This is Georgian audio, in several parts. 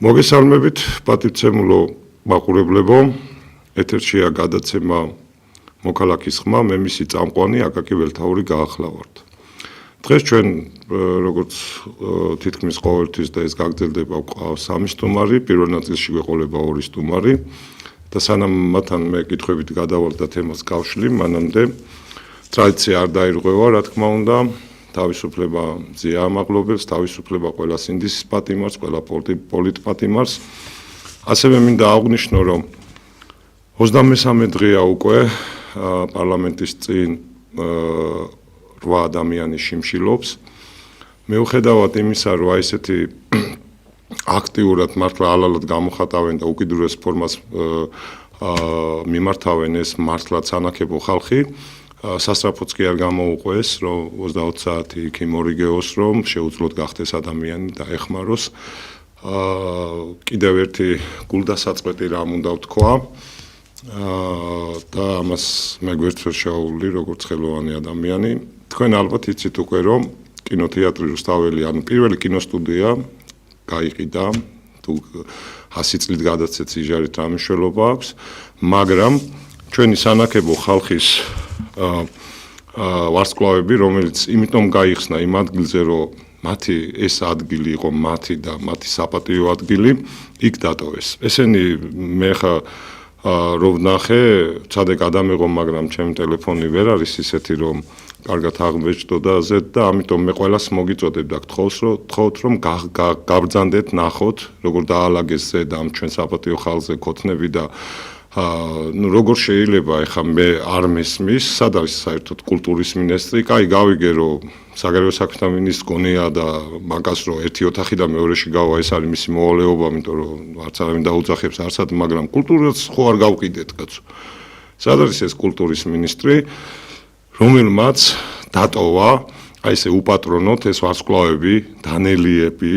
მოგესალმებით, პატივცემულო მაყურებლებო, ეთერშია გადაცემა მოქალაქის ხმა, მე მისი წამყვანი აკაკი ველთაური გაახლავართ. დღეს ჩვენ როგორც თითქმის ყოველთვის და ეს გაგრძელდება გვყავს 3 სტუმარი, პირველ ნაწილში გვეყოლება 2 სტუმარი და სანამ მათთან მე კითხვებით გადავალ და თემას გავშლი, მანამდე ტრადიცია არ დაირღვევა, რა თქმა უნდა. თავისუფლება მზია ამაღლობებს, თავისუფლება ყველა სინდისის პატიმარს, ყველა პოლიტპატიმარს. ასევე მინდა აღვნიშნო, რომ 23 დღეა უკვე პარლამენტის წინ 8 ადამიანი შიმშილობს. მიუხედავად იმისა, რომ ესეთი აქტიურად მართლა ალალად გამოხატავენ და უკიდურეს ფორმას მიმართავენ ეს მართლაც ანაკებო ხალხი. სასწრაფოც კი არ გამოუყვეს, რომ 20 საათი იქ იმორიგეოს, რომ შეუძლოთ გახდეს ადამიანი და ეხმაროს. კიდევ ერთი გულდასაწყვეტი რამ უნდა ვთქვა და ამას მე გვერდს ვერ შევავლი, როგორც ხელოვანი ადამიანი. თქვენ ალბათ იცით უკვე, რომ კინოთეატრი რუსთაველი, ანუ პირველი კინოსტუდია გაიყიდა, თუ 100 წლით გადაცეთ სიჟარით რა მნიშვნელობა აქვს, მაგრამ ჩვენი სანაკებო ხალხის ვარსკვლავები, რომელიც იმიტომ გაიხსნა იმ ადგილზე, რომ მათი ეს ადგილი იყო მათი და მათი საპატიო ადგილი, იქ დატოვეს. ესენი მე ხა რო ვნახე, ცადეკ ადამეღო, მაგრამ ჩემი ტელეფონი ვერ არის ისეთი, რომ კარგად აღბეჭდო და ზედ და ამიტომ მე ყველას მოგიწოდებ და გთხოვთ, რომ გაბრძანდეთ, ნახოთ, როგორ დაალაგეს ზედ ამ ჩვენ საპატიო ხალხზე ქოთნები და როგორ შეიძლება ეხა მე არ მესმის, სად არის საერთოდ კულტურის მინისტრი? კაი, გავიგე, რომ საგარეო საქმეთა მინისტრს გონია და მაგას რომ ერთი ოთახი და მეორეში გავა, ეს არის მისი მოვალეობა, იმიტომ რომ არც არავინ დაუძახებს არსად, მაგრამ კულტურას ხო არ გავყიდეთ, კაცო. სად არის ეს კულტურის მინისტრი, რომელმაც დატოვა აი ესე უპატრონოთ ეს ვარსკვლავები, დანელიები,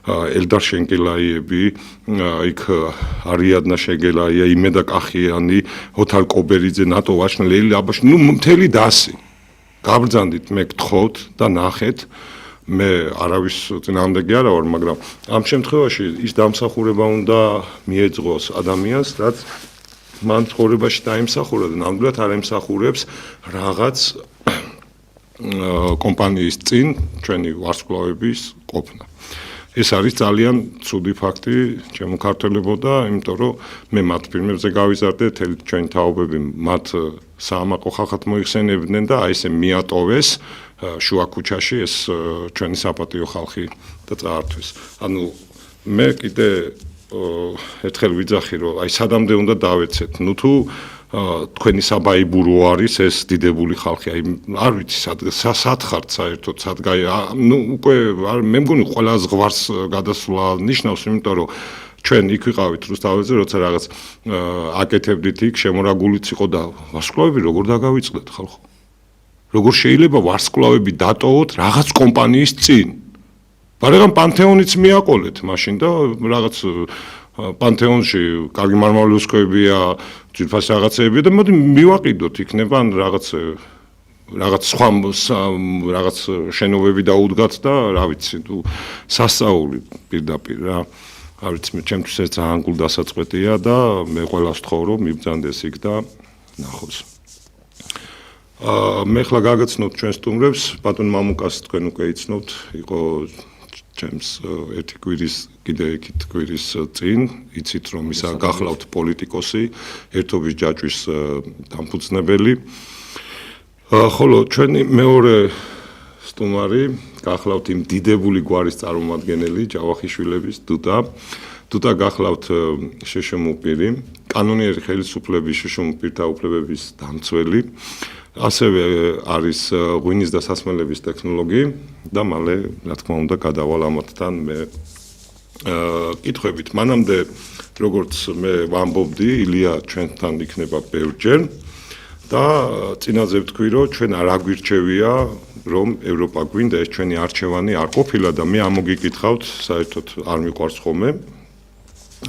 ელდარ შენკელაიები, იქ არიადნა შეგელაია, იმედა კახიანი, ოთარ კობერიძე, ნატო ვაშნელი, ელი აბაში, მთელი დასი. გაბრძანდით, მე გთხოვთ და ნახეთ. მე არავის წინააღმდეგი არა ვარ, მაგრამ ამ შემთხვევაში ის დამსახურება უნდა მიეძღოს ადამიანს, რაც მან ცხოვრებაში დაიმსახურა და ნამდვილად არ ემსახურებს რაღაც კომპანიის წინ ჩვენი ვარსკვლავების ყოფნა. ეს არის ძალიან ცუდი ფაქტი ჩემო ქართველებო და იმიტომ რომ მე მათ ფილმებზე გავიზარდე, თელი ჩვენი თაობები მათ საამაყო ხალხად მოიხსენებდნენ და აი ესე მიატოვეს შუა ქუჩაში ეს ჩვენი საპატიო ხალხი და წაართვეს. ანუ მე კიდე ერთხელ ვიძახი, რომ აი სადამდე უნდა დავეცეთ, ნუ თუ თქვენი საბაიბურო არის ეს დიდებული ხალხი, აი არ ვიცი სად ხართ საერთოდ, სად ნუ უკვე მე მგონი ყველა ზღვარს გადასვლა ნიშნავს, იმიტომ რომ ჩვენ იქ ვიყავით რუსთაველზე, როცა რაღაც აკეთებდით იქ, შემორაგულიც იყო და ვარსკვლავები როგორ დაგავიწყდეთ ხალხო? როგორ შეიძლება ვარსკვლავები დატოვოთ რაღაც კომპანიის წინ? მაგრამ პანთეონიც მიაყოლეთ მაშინ და რაღაც პანთეონში კარგი მარმარილოსკოებია, ძვირფას რაღაცეებია და მოდი მივაყიდოთ, იქნება ან რაღაც სხვა რაღაც შენობები დაუდგათ და რა ვიცი, თუ სასწაული პირდაპირ რა. არ ვიცი, ჩემთვის ეს ძალიან გულდასაწყვეტია და მე ყველას ვთხოვ, რომ მიბრძანდეს იქ და ნახოს. მე ხლა გაგაცნობთ ჩვენ სტუმრებს, ბატონ მამუკას თქვენ უკვე იცნობთ, იყო ჩემს ერთი კვირის კიდე იქით კვირის წინ, იცით რომ ისა გახლავთ პოლიტიკოსი, ერთობის ჯაჭვის დამფუძნებელი. ხოლო ჩვენი მეორე სტუმარი გახლავთ იმ დიდებული გვარის წარმომადგენელი, ჯავახიშვილების დუდა. დუდა გახლავთ შეშმ პირი, კანონიერი ხელისუფლების შეშმ პირთა უფლებების დამცველი. ასევე არის ღვინის და სასმელების ტექნოლოგი და მალე, რა თქმა უნდა, გადავალ ამათთან მე კითხვებით. მანამდე, როგორც მე ვამბობდი, ილია ჩვენთან იქნება ბევრჯერ და წინაზე ვთქვი, რომ ჩვენ არ აგვირჩევია, რომ ევროპა გვინდა, ეს ჩვენი არჩევანი არ ყოფილა და მე ამოგიკითხავთ, საერთოდ არ მიყვარს ხოლმე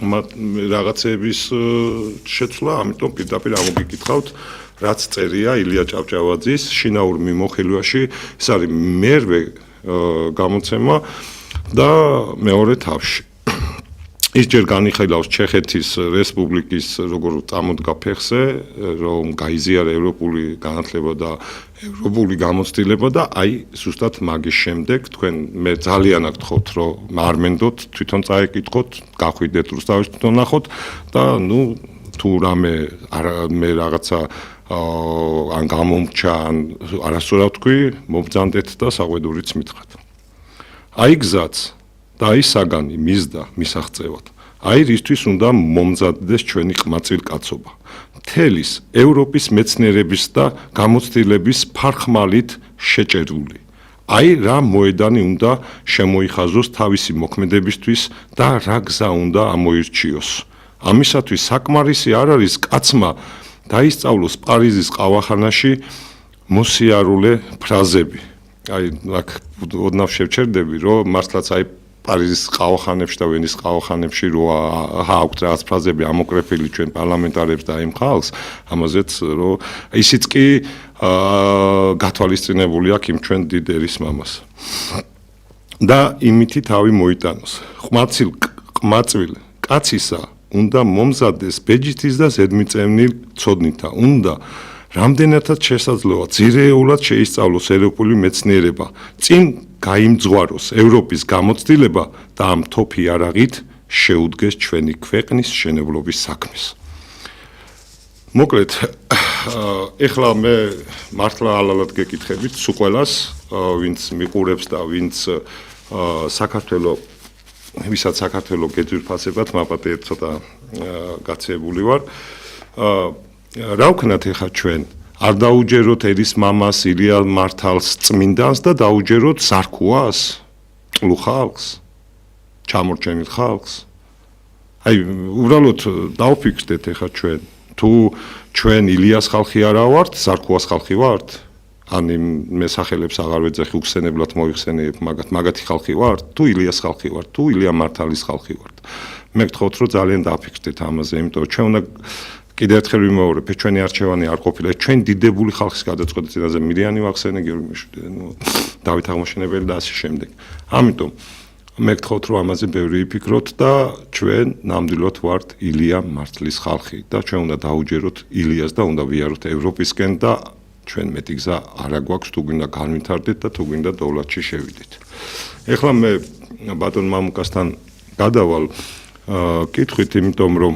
რაღაცების შეცვლა, ამიტომ პირდაპირ ამოგიკითხავთ, რაც წერია ილია ჭავჭავაძის შინაურ მიმოხილვაში, ეს არის მერვე გამოცემა და მეორე თავში. ის ჯერ განიხილავს ჩეხეთის რესპუბლიკის როგორ წამოდგა ფეხზე, რომ გაიზიარა ევროპული განათლება და ევროპული გამოცდილება და აი ზუსტად მაგის შემდეგ თქვენ მე ძალიან აქ გთხოვთ რომ არ მენდოთ, თვითონ წაეკითხოთ, გახვიდეთ რუსთავის თვითონ ნახოთ და თუ რამე მე რაღაცა ან გამომრჩა ან არასწორად თქვი, მობრძანდეთ და საყვედურიც მითხრათ. აი გზაც და აი საგანი მისდა მისაღწევად. აი რისთვის უნდა მომზადდეს ჩვენი ყმაწვილ კაცობა. მთელის ევროპის მეცნიერების და გამოცდილების ფარხმალით შეჭერული. აი რა მოედანი უნდა შემოიხაზოს თავისი მოქმედებისთვის და რა გზა უნდა ამოირჩიოს. ამისათვის საკმარისი არ არის კაცმა დაისწავლოს პარიზის ყავახანაში მოსიარულე ფრაზები. აი აქ ოდნავ შევჩერდები რომ მართლაც აი პარიზის ყავახანებში და ვენის ყავახანებში რო აქვთ რაღაც ფრაზები ამოკრეფილი ჩვენ პარლამენტარებს და იმ ხალხს ამაზეც რომ ისიც კი გათვალისწინებული აქვს იმ ჩვენ დიდ ერის მამას და იმითი თავი მოიტანოს ყმაწვილ კაცისა უნდა მომზადდეს ბეჯითის და ზედმიწევნილ ცოდნითა უნდა რამდენადაც შესაძლოა ძირეულად შეისწავლოს ევროპული მეცნიერება წინ გაიმძღვაროს ევროპის გამოცდილება და ამ თოფი არაღით შეუდგეს ჩვენი ქვეყნის შენებლობის საქმეს. მოკლედ, ეხლა მე მართლა ალალად გეკითხებით სულ ყველას, ვინც მიყურებს და ვინც ვისაც საქართველო გეძვირფასებათ, მაპატიეთ ცოტა გაცეებული ვარ. რა ვქნათ ეხლა ჩვენ? არ დაუჯეროთ ერის მამას, ილია მართალს, წმინდანს და დაუჯეროთ სარქუას, წყლუ ხალხს, ჩამორჩენილ ხალხს. აი, უბრალოდ დავფიქრდეთ ეხლა ჩვენ, თუ ჩვენ ილიას ხალხი არა ვართ, სარქუას ხალხი ვართ? ან იმ მესახელებს აღარ ვეძახი, უხსენებლად მოიხსენიებ, მაგათი ხალხი ვართ? თუ ილიას ხალხი ვართ, თუ ილია მართალის ხალხი ვართ? მე გთხოვთ რომ ძალიან დავფიქრდეთ ამაზე, იმიტომ რომ ჩვენ უნდა კიდევ ერთხელ ვიმეორებ, ჩვენი არჩევანი არ ყოფილა, ჩვენ დიდებული ხალხის გადაწყვეტა წინაზე მირიანი ვახსენე, გიორგი მიშვიდე, დავით აღმაშენებელი და ასე შემდეგ. ამიტომ მე გთხოვთ რომ ამაზე ბევრი ვიფიქროთ და ჩვენ ნამდვილად ვართ ილია მართლის ხალხი და ჩვენ უნდა დაუჯეროთ ილიას და უნდა ვიაროთ ევროპისკენ და ჩვენ მეტი გზა არ აგვაქვს, თუ გვინდა განვითარდეთ და თუ გვინდა დოვლათში შევიდეთ. ეხლა მე ბატონ მამუკასთან გადავალ კითხვით, იმიტომ რომ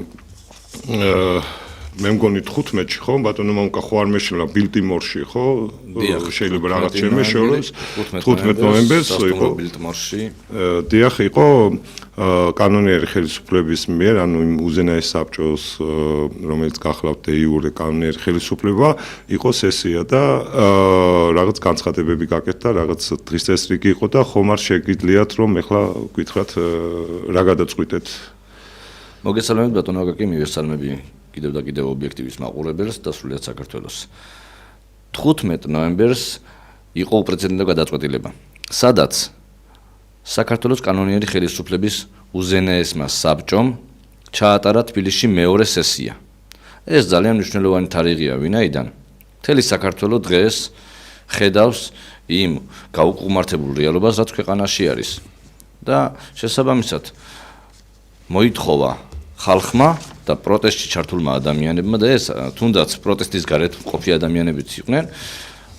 მე მგონი 15-ში ხო ბატონო მამუკა ხო არ მეშლა ბილტიმორში ხო შეიძლება რაღაც შემეშოროს 15 ნოემბერს იყო ბილტიმორში დიახ იყო კანონიერი ხელისუფლების მიერ ანუ იმ უზენაეს საბჭოს რომელიც გახლავთ დე-იურე კანონიერი ხელისუფლება იყო სესია და რაღაც განცხადებები გაკეთდა რაღაც დღის წესრიგი იყო და ხომ არ შეგიძლიათ რომ ეხლა გითხრათ რა გადაწყვიტეთ მოგესალმებით ბატონო აკაკი მივესალმები კიდევ და კიდევ ობიექტივის მაყურებელს და სრულიად საქართველოს 15 ნოემბერს იყო უპრეცედენტო გადაწყვეტილება სადაც საქართველოს კანონიერი ხელისუფლების უზენაესმა საბჭომ ჩაატარა თბილისში მეორე სესია ეს ძალიან მნიშვნელოვანი თარიღია ვინაიდან მთელი საქართველო დღეს ხედავს იმ გაუყუმართებულ რეალობას რაც ქვეყანაში არის და შესაბამისად მოითხოვა ხალხმა და პროტესტში ჩართულმა ადამიანებმა და ეს თუნდაც პროტესტის გარეთ მყოფი ადამიანებიც იყვნენ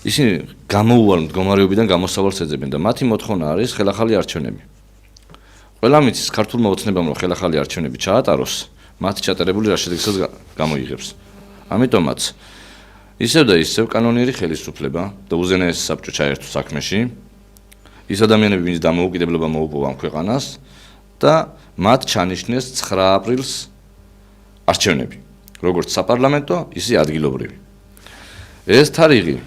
ისინი გამოუვალ მდგომარეობიდან გამოსავალს ეძებენ და მათი მოთხოვნა არის ხელახალი არჩევნები. ყველა მიცის ქართულმა ოცნებამ რომ ხელახალი არჩევნები ჩაატაროს, მათი ჩატარებული რა შედეგსაც გამოიღებს. ამიტომაც ისევ და ისევ კანონიერი ხელისუფლება და უზენაესი საბჭო ჩაერთო საქმეში. ის ადამიანები, ვინც დამოუკიდებლობა მოუპოვა ქვეყანას და მათ ჩანიშნეს 9 აპრილს არჩევნები, როგორც საპარლამენტო, ისე ადგილობრივი. ეს თარიღი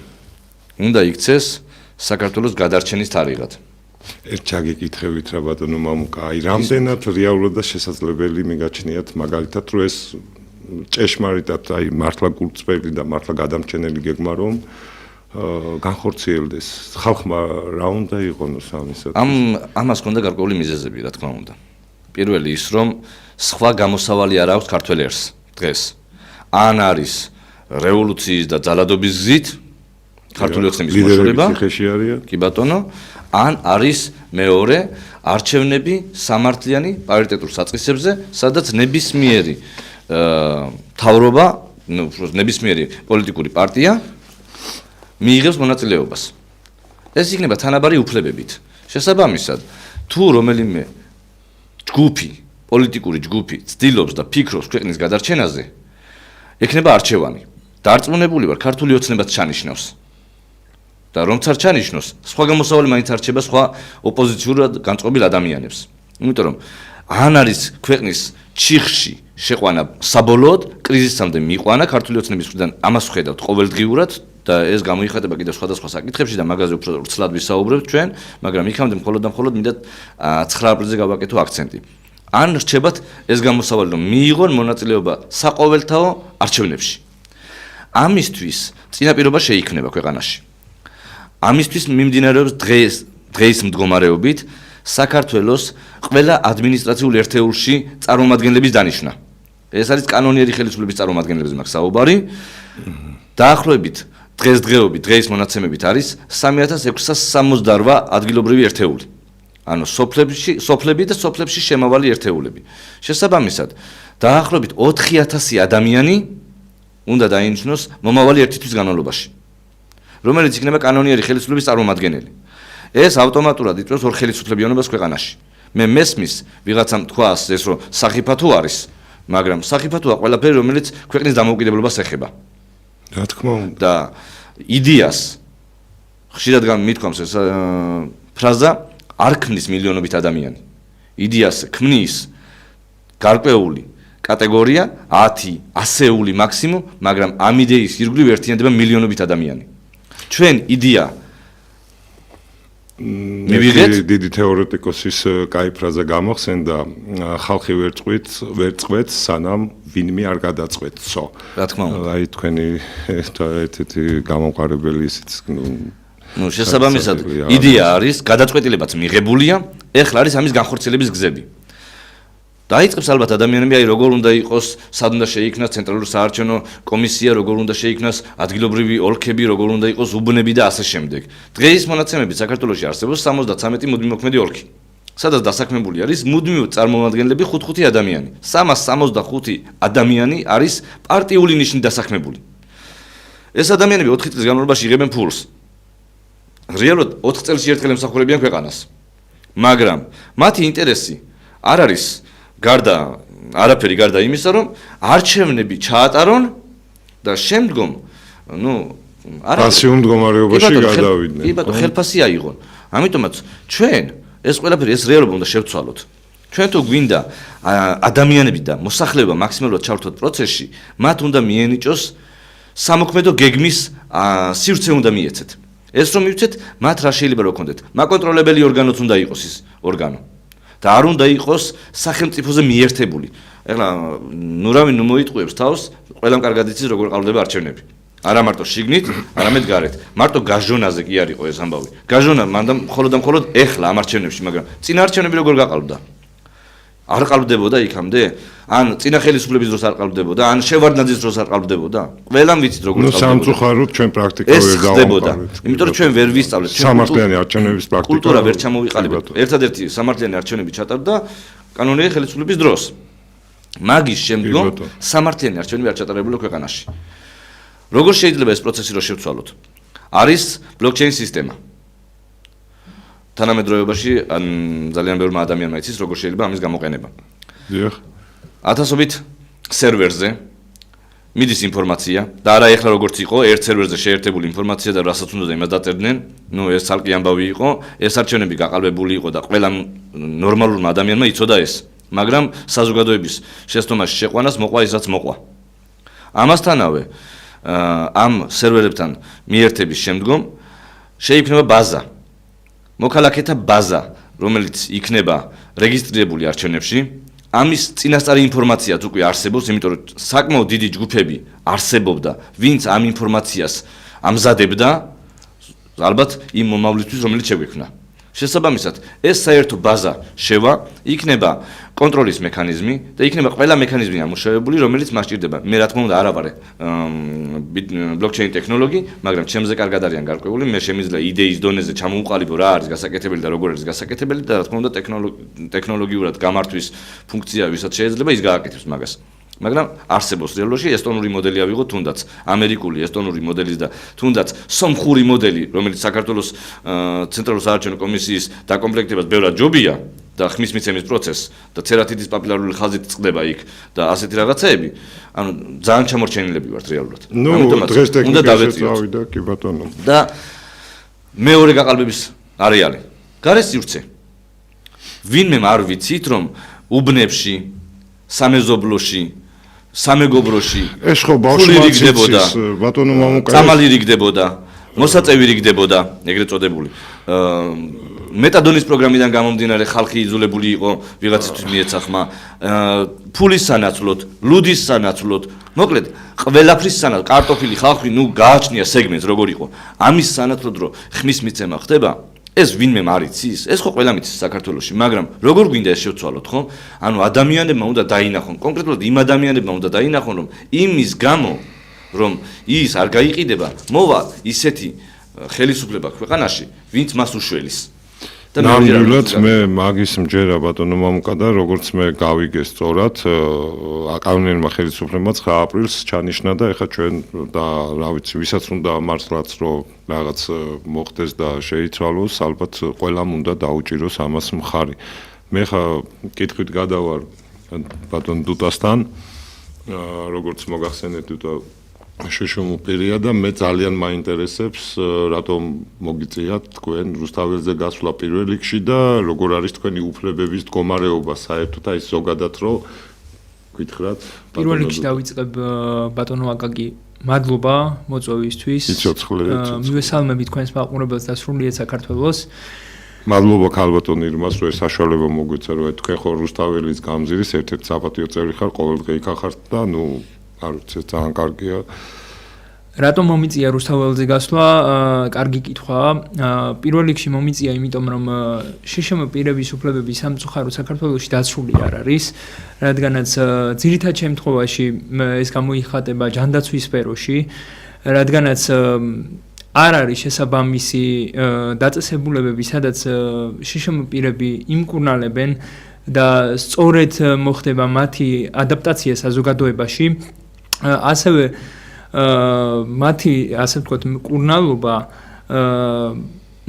უნდა იქცეს საქართველოს გადარჩენის თარიღად. ერთ ჩაგიკითხებით რა ბატონო მამუკა, აი რამდენად რეალურად და შესაძლებელი მიგაჩნიათ მაგალითად რომ ეს ჭეშმარიტად აი მართლა გულწრფელი და მართლა გადამჩენელი გეგმა რომ განხორციელდეს. ხალხმა რა უნდა იყონოს ამისათვის? ამას ქონდა გარკვეული მიზეზები, რა თქმა უნდა. პირველი ის რომ სხვა გამოსავალი არ აქვს ქართველ ერს დღეს. ან არის რევოლუციის და ძალადობის გზით ქართული ოცნების მოშორება. ციხეში არიან. კი ბატონო, ან არის მეორე არჩევნები სამართლიანი პარიტეტულ საწყისებზე, სადაც ნებისმიერი მთავრობა, ნებისმიერი პოლიტიკური პარტია მიიღებს მონაწილეობას. ეს იქნება თანაბარი უფლებებით. შესაბამისად, თუ რომელიმე ჯგუფი, პოლიტიკური ჯგუფი ცდილობს და ფიქრობს ქვეყნის გადარჩენაზე, ექნება არჩევანი. დარწმუნებული ვარ, ქართული ოცნებაც ჩანიშნავს. და რომც არ ჩანიშნოს, სხვა გამოსავალი მაინც არჩება სხვა ოპოზიციურად განწყობილ ადამიანებს. იმიტომ რომ ან არის ქვეყნის ჩიხში შეყვანა საბოლოოდ კრიზისამდე მიყვანა ქართული ოცნების მხრიდან, ამას ვხედავთ ყოველდღიურად და ეს გამოიხატება კიდევ სხვადასხვა საკითხებში და მაგაზე უფრო ცლად ვისაუბრებთ ჩვენ, მაგრამ იქამდე მხოლოდ და მხოლოდ მინდა 9 აპრილზე გავაკეთო აქცენტი. ან რჩებათ ეს გამოსავალი, რომ მიიღონ მონაწილეობა საყოველთაო არჩევნებში. ამისთვის წინაპირობა შეიქმნება ქვეყანაში. ამისთვის მიმდინარეობს დღეის მდგომარეობით საქართველოს ყველა ადმინისტრაციულ ერთეულში წარმომადგენლების დანიშვნა. ეს არის კანონიერი ხელისუფლების წარმომადგენლებზე მაქვს საუბარი. დაახლოებით დღესდღეობით, დღეის მონაცემებით არის 3668 ადგილობრივი ერთეული. ანუ სოფლები და სოფლებში შემავალი ერთეულები. შესაბამისად, დაახლოებით 4000 ადამიანი უნდა დაინიშნოს მომავალი ერთი თვის განმავლობაში, რომელიც იქნება კანონიერი ხელისუფლების წარმომადგენელი. ეს ავტომატურად იწვევს ორ ხელისუფლებიანობას ქვეყანაში. მე მესმის ვიღაცამ თქვას ეს რომ სახიფათო არის, მაგრამ სახიფათოა ყველაფერი, რომელიც ქვეყნის დამოუკიდებლობას ეხება. რა თქმა უნდა. და იდეას ხშირად მithქვამს ეს ფრაზა არ ქმნის მილიონობით ადამიანი. იდეას ქმნის გარკვეული კატეგორია 10, 100 მაქსიმუმ, მაგრამ ამ იდეის ირგვლივ ერთიანდება მილიონობით ადამიანი. ჩვენ იდეა მივიღეთ დიდი თეორეტიკოსის კაი ფრაზა გამოხსენდა, ხალხი ვერ წყვეტს, სანამ ვინმე არ გადაწყვეტსო. რა თქმა უნდა. აი თქვენი ერთ-ერთი გამოყარებელი ისიც შესაბამისად იდეა არის, გადაწყვეტილებაც მიღებულია, ეხლა არის ამის განხორციელების გზები. დაიწყებს ალბათ ადამიანები, აი როგორ უნდა იყოს, სად უნდა შეიქმნას ცენტრალური საარჩევნო კომისია, როგორ უნდა შეიქმნას ადგილობრივი ოლქები, როგორ უნდა იყოს უბნები და ასე შემდეგ. დღეის მონაცემებით საქართველოში არსებობს 73 მუდმივმოქმედი ოლქი, სადაც დასაქმებული არის მუდმივ წარმომადგენლები 5 ადამიანი. 365 ადამიანი არის პარტიული ნიშნით დასაქმებული. ეს ადამიანები 4 წლის განმავლობაში იღებენ ფულს. რეალურად 4 წელში ერთხელ ემსახურებიან ქვეყანას. მაგრამ მათი ინტერესი არ არის არაფერი გარდა იმისა, რომ არჩევნები ჩაატარონ და შემდგომ, პასიურ მდგომარეობაში გადავიდნენ. კი ბატონო, ხელფასი აიღონ. ამიტომაც ჩვენ ეს ყველაფერი ეს რეალობა უნდა შევცვალოთ. ჩვენ თუ გვინდა ადამიანები და მოსახლეობა მაქსიმალურად ჩავრთოთ პროცესში, მათ უნდა მიენიჭოს სამოქმედო გეგმის სივრცე უნდა მიეცეთ. ეს რომ მივცეთ, მათ რა შეიძლება რომ კონდეთ? მაკონტროლებელი ორგანოც უნდა იყოს ის ორგანო. და არ უნდა იყოს სახელმწიფოზე მიერთებული. ეხლა რავი მოიტყუებს თავს, ყველამ კარგად იცის როგორ ყალბდება არჩევნები. არა მარტო შიგნით, არამედ გარეთ. მარტო გაჟონაზე კი არ იყო ეს ამბავი. გაჟონა მანდა მხოლოდ და მხოლოდ ეხლა ამ არჩევნებში, მაგრამ წინა არჩევნები როგორ გაყალბდა? არ ყალბდებოდა იქამდე? ან წინა ხელისუფლების დროს არ ყალბდებოდა? ან შევარდნაძის დროს არ ყალბდებოდა? ყველამ ვიცით როგორ ყალბდებოდა. სამწუხაროდ ჩვენ პრაქტიკა ვერ დავამყარეთ. იმიტომ რომ ჩვენ ვერ ვისწავლეთ. სამართლიანი არჩევნების პრაქტიკა. კულტურა ვერ ჩამოვიყალიბეთ. ერთადერთი სამართლიანი არჩევნები ჩატარდა კანონიერი ხელისუფლების დროს. მაგის შემდგომ სამართლიანი არჩევნები არ ჩატარებულა ქვეყანაში. როგორ შეიძლება ეს პროცესი რო შევცვალოთ? არის ბლოკჩეინ სისტემა. თანამედროვეობაში ან ძალიან ბევრმა ადამიანმა იცის როგორ შეიძლება ამის გამოყენება. დიახ. ათასობით სერვერზე მიდის ინფორმაცია და არა ეხლა როგორც იყო ერთ სერვერზე შეერთებული ინფორმაცია და რასაც უნდა იმას დაწერდნენ, ეს ცალკე ამბავი იყო, ეს არჩევნები გაყალბებული იყო და ყველა ნორმალურმა ადამიანმა იცოდა ეს, მაგრამ საზოგადოების შეცდომაში შეყვანას მოყვა ის რაც მოყვა. ამასთანავე ამ სერვერებთან მიერთების შემდგომ შეიქმნება ბაზა, მოქალაქეთა ბაზა, რომელიც იქნება რეგისტრირებული არჩევნებში. ამის წინასწარი ინფორმაციაც უკვე არსებობს, იმიტომ რომ საკმაოდ დიდი ჯგუფები არსებობდა, ვინც ამ ინფორმაციას ამზადებდა, ალბათ იმ მომავლისთვის, რომელიც შეგვექმნა. შესაბამისად, ეს საერთო ბაზა შევა, იქნება კონტროლის მექანიზმი და იქნება ყველა მექანიზმი ამუშავებული, რომელიც მას ჭირდება. მე რა თქმა უნდა არ ვარ ბლოკჩეინ ტექნოლოგი, მაგრამ ჩემზე კარგად არიან გარკვეული, მე შემიძლია იდეის დონეზე ჩამოვუყალიბო რა არის გასაკეთებელი და როგორ არის გასაკეთებელი და რა თქმა უნდა ტექნოლოგიურად გამართვის ფუნქცია ვისაც შეიძლება ის გააკეთებს მაგას. მაგრამ არსებობს რეალობაში ესტონური მოდელი ავიღოთ თუნდაც ამერიკული ესტონური მოდელის და თუნდაც სომხური მოდელი, რომელიც საქართველოს ცენტრალური საარჩევნო კომისიის დაკომპლექტებას ბევრად ჯობია და ხმის მიცემის პროცესს და ცერატიდის პაპილარული ხაზით წყდება იქ და ასეთი რაღაცეები, ანუ ძალიან ჩამორჩენილები ვართ რეალურად. ამიტომაც უნდა დავეციოთ და კი ბატონო. და მეორე გაყალბების არეალი. გარე სივრცე. ვინმე არ ვიცით რომ უბნებში, სამეზობლოში სამეგობროში ეს ხო ბავშვი რიგდებოდა ბატონო მამუკა წამალი რიგდებოდა მოსაწევი რიგდებოდა ეგრეთ წოდებული მეტადონის პროგრამიდან გამომდინარე ხალხი იძულებული იყო ვიღაცისთვის მიეცახმა ფულის სანაცვლოდ ლუდის სანაცვლოდ მოკლედ ყველაფრის სანაცვლოდ კარტოფილი ხალხი ნუ გააჩნია სეგმენტს როგორ იყო ამის სანაცვლოდ რომ ხმის მიცემა ხდება ეს ვინმე მარიცის, ეს ხო ყველა მიცის საქართველოში, მაგრამ როგორ გვინდა ეს შევცვალოთ, ხო? ანუ ადამიანებმა უნდა დაინახონ, კონკრეტულად იმ ადამიანებმა უნდა დაინახონ, რომ იმის გამო, რომ ის არ გაიყიდება, მოვა ისეთი ხელისუფლება ქვეყანაში, ვინც მას უშველის. და ნამდვილად მე მაგის მჯერა ბატონო მამუკა და როგორც მე გავიგე სწორად, აკანონიერმა ხელისუფლებამ 9 აპრილს ჩანიშნა და ეხა ჩვენ და რა ვიცი, ვისაც უნდა მართლაც რომ რაღაც მოხდეს და შეიცვალოს, ალბათ ყველამ უნდა დაუჭიროს ამას მხარი. მე ხა კითხვით გადავარ ბატონ დუტასთან, როგორც მოგახსენეთ დუტა შუშუმუპირია და მე ძალიან მაინტერესებს რატომ მოგიწიათ თქვენ რუსთაველზე გასვლა პირველ რიგში და როგორ არის თქვენი უფლებების მდგომარეობა საერთოდ აი ზოგადად რომ გითხრათ პირველ რიგში დავიწყებ ბატონო აკაკი მადლობა მოწვევისთვის მივესალმები თქვენს მაყურებელს და სრულიად საქართველოს მადლობა ქალბატონ ირმას რომ ეს საშუალება მოგვეცა რომ თქვენ ხო რუსთაველის გამზირის ერთ-ერთი საპატიო წევრი ხარ ყოველდღე იქ ხართ და ნუ არ ვიცი ძალიან კარგია. რატომ მომიწია რუსთაველზე გასვლა? კარგი კითხვაა. პირველ რიგში მომიწია იმიტომ რომ შშმ პირების უფლებების სამწუხაროდ საქართველოში დაცული არ არის, რადგანაც ძირითად შემთხვევაში ეს გამოიხატება ჯანდაცვის სფეროში, რადგანაც არ არის შესაბამისი დაწესებულებები, სადაც შშმ პირები იმკურნალებენ და სწორედ მოხდება მათი ადაპტაცია საზოგადოებაში. ასევე მათი ასე ვთქვათ მკურნალობა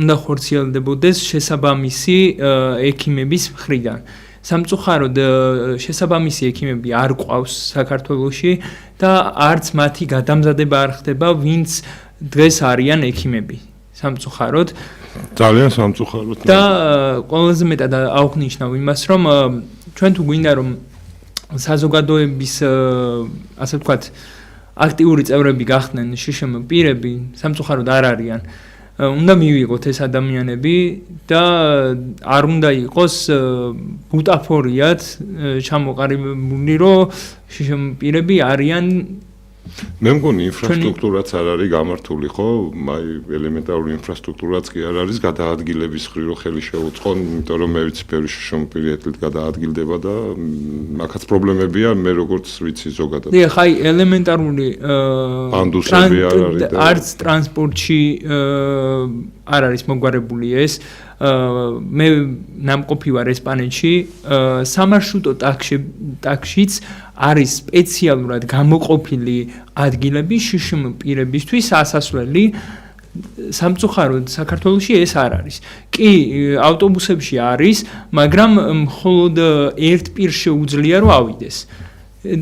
უნდა ხორციელდებოდეს შესაბამისი ექიმების მხრიდან. სამწუხაროდ შესაბამისი ექიმები არ ყავს საქართველოში და არც მათი გადამზადება არ ხდება, ვინც დღეს არიან ექიმები. სამწუხაროდ ძალიან სამწუხაროდ და ყველაზე მეტად აღვნიშნავ იმას, რომ ჩვენ თუ გვინდა რომ საზოგადოების ასე ვთქვათ აქტიური წევრები გახდნენ შშმ პირები, სამწუხაროდ არ არიან. უნდა მივიღოთ ეს ადამიანები და არ უნდა იყოს ბუტაფორიად ჩამოყალიბებული, რომ შშმ პირები არიან მე მგონი ინფრასტრუქტურაც არ არის გამართული, ხო? აი ელემენტარული ინფრასტრუქტურაც კი არ არის გადაადგილების ხრი რო ხელი შეუწყონ, იმიტომ რომ მე ვიცი ბევრი შშმ-პირი ეთლით გადაადგილდება და მაგაც პრობლემებია, მე როგორც ვიცი ზოგადად. დიახ, აი ელემენტარული პანდუსები არ არის და არც ტრანსპორტში არ არის მოგვარებული ეს. მე ნამყოფი ვარ ესპანეთში, სამარშრუტო ტაქსშიც არის სპეციალურად გამოყოფილი ადგილები შშმ პირებისთვის ასასვლელი. სამწუხაროდ საქართველოში ეს არ არის. კი, ავტობუსებში არის, მაგრამ მხოლოდ ერთ პირს შეუძლია რომ ავიდეს.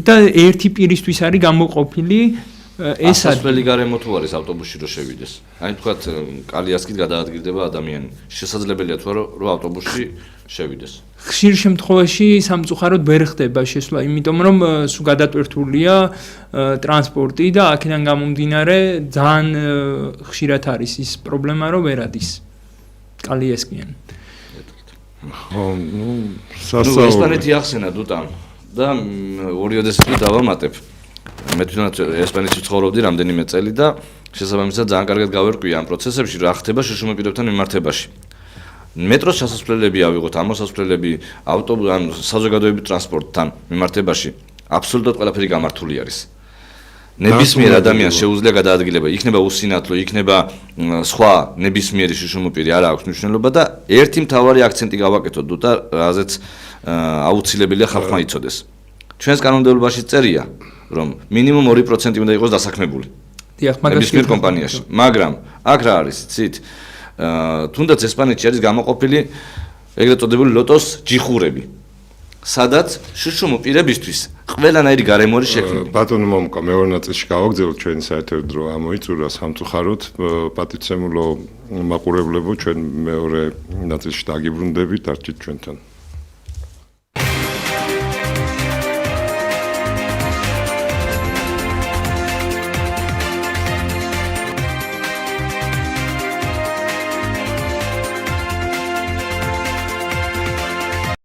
და ერთი პირისთვის არის გამოყოფილი ეს ასასვლელი გარემო თუ არის ავტობუსში რომ შევიდეს. აი თქვათ კალიასკით გადაადგილდება ადამიანი. შესაძლებელია თუ არა რომ ავტობუსში შევიდეს. ხშირ შემთხვევაში სამწუხაროდ ვერ ხდება შესვლა, იმიტომ რომ სულ გადატვირთულია ტრანსპორტი და აქედან გამომდინარე ძალიან ხშირად არის ის პრობლემა რომ ვერ ადის კალიასკიან. ხო, ნუ სასწაული. ესპანეთი ახსენა დუტა და ორიოდესები დავამატებ. მე თვითონაც ესპანეთში ცხოვრობდი რამდენიმე წელი და შესაბამისად ძალიან კარგად გავერკვია ამ პროცესებში რა ხდება შშმ პირებთან მიმართებაში. მეტროს შესასვლელები ავიღოთ, ამოსასვლელები, ან საზოგადოებრივი ტრანსპორტთან მიმართებაში აბსოლუტურად ყველაფერი გამართული არის. ნებისმიერ ადამიანს შეუძლია გადაადგილება, იქნება უსინათლო, იქნება სხვა ნებისმიერი შიშუმო პირი, არ აქვს მნიშვნელობა და ერთი მთავარი აქცენტი გავაკეთოთ და რაზეც აუცილებელია ხალხმა იცოდეს. ჩვენს კანონმდებლობაში წერია, რომ მინიმუმ 2% უნდა იყოს დასაქმებული. დიახ, მაგას ნებისმიერ კომპანიაში. მაგრამ აქ რა არის, იცით? თუნდაც ესპანეთში არის გამოყოფილი ეგრეთ წოდებული ლოტოს ჯიხურები. სადაც შუშუმო პირებისთვის ყველანაირი გარემო არის შექმნილი. ბატონო მომკა, მეორე ნაწილში გავაგზავნოთ ჩვენი საერთო დრო ამოიწურა სამწუხაროდ პატიცემულო მაყურებლებო, ჩვენ მეორე ნაწილში დაგიბრუნდებით, დარჩით ჩვენთან.